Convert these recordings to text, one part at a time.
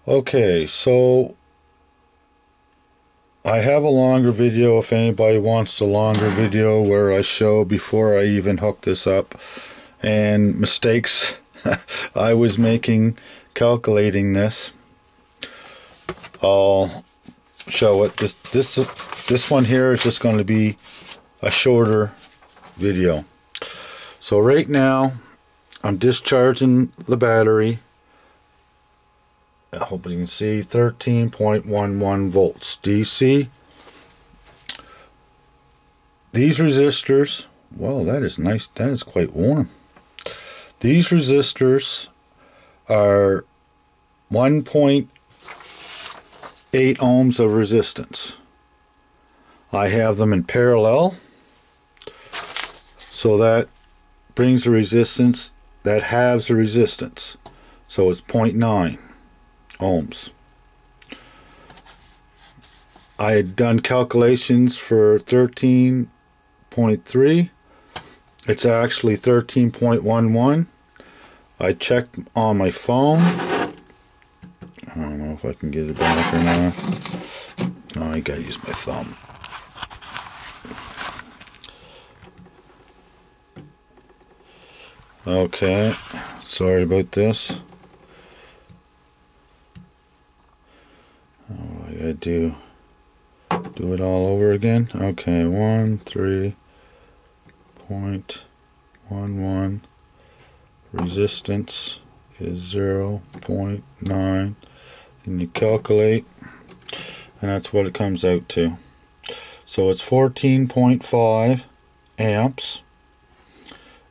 Okay, so I have a longer video if anybody wants a longer video where I show before I even hook this up and mistakes I was making calculating this. I'll show it. This one here is just going to be a shorter video. So right now I'm discharging the battery. I hope you can see 13.11 volts DC. These resistors, well, that is nice. That is quite warm. These resistors are 1.8 ohms of resistance. I have them in parallel, so that brings the resistance, that halves the resistance. So it's 0.9 ohms. I had done calculations for 13.3. It's actually 13.11. I checked on my phone. I don't know if I can get it back or not. No, I gotta use my thumb. Okay, sorry about this. Oh, I gotta do it all over again. Okay, 13.11. Resistance is 0.9. And you calculate, and that's what it comes out to. So it's 14.5 amps,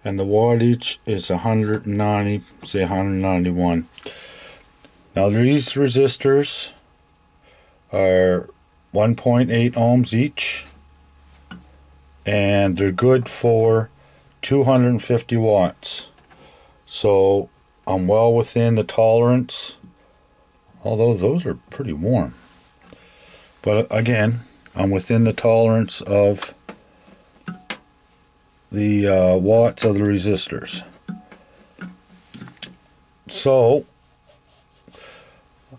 and the wattage is 190, say 191. Now these resistors are 1.8 ohms each, and they're good for 250 watts. So I'm well within the tolerance, although those are pretty warm. But again, I'm within the tolerance of the watts of the resistors. So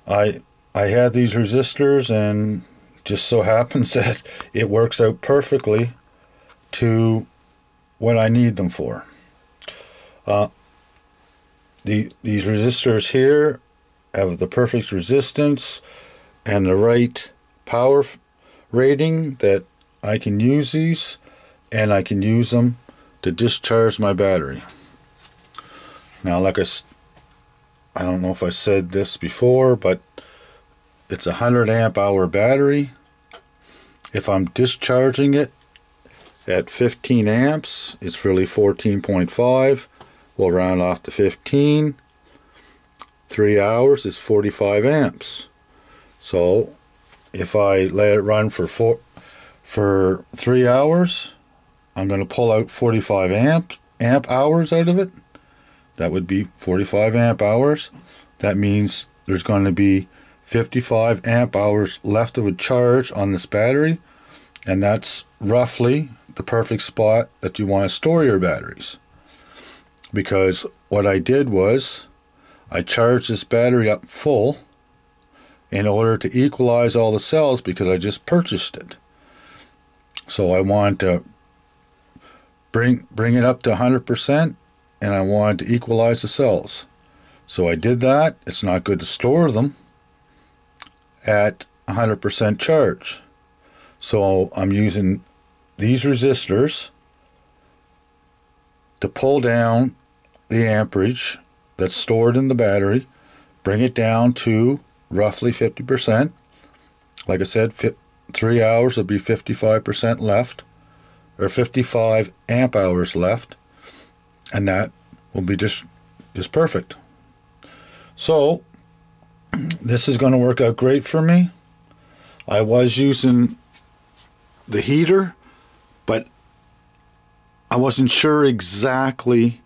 I had these resistors, and just so happens that it works out perfectly to what I need them for. These resistors here have the perfect resistance and the right power rating that I can use these, and I can use them to discharge my battery. Now, like I don't know if I said this before, but it's a 100 amp hour battery. If I'm discharging it at 15 amps, it's really 14.5. We'll round off to 15. 3 hours is 45 amps. So if I let it run for 3 hours, I'm going to pull out 45 amp hours out of it. That would be 45 amp hours. That means there's going to be 55 amp hours left of a charge on this battery, and that's roughly the perfect spot that you want to store your batteries. Because what I did was I charged this battery up full in order to equalize all the cells, because I just purchased it. So I wanted to bring it up to 100%, and I wanted to equalize the cells. So I did that. It's not good to store them at 100% charge. So I'm using these resistors to pull down the amperage that's stored in the battery, bring it down to roughly 50%. Like I said, 3 hours will be 55% left, or 55 amp hours left, and that will be just perfect. So this is going to work out great for me. I was using the heater, but I wasn't sure exactly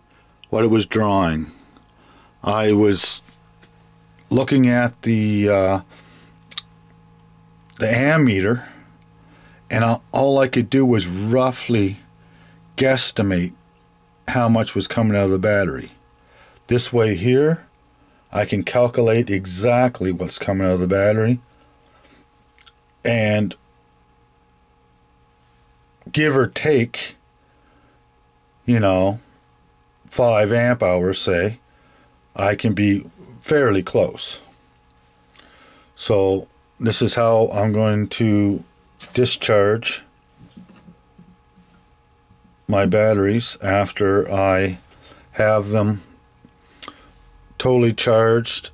what it was drawing. I was looking at the ammeter, and all I could do was roughly guesstimate how much was coming out of the battery. This way here, I can calculate exactly what's coming out of the battery, and give or take, 5 amp hours, say, I can be fairly close. So this is how I'm going to discharge my batteries after I have them totally charged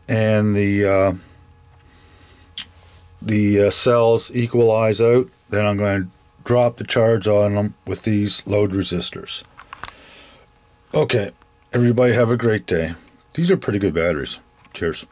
and the cells equalize out. Then I'm going to drop the charge on them with these load resistors. Okay, everybody have a great day. These are pretty good batteries. Cheers.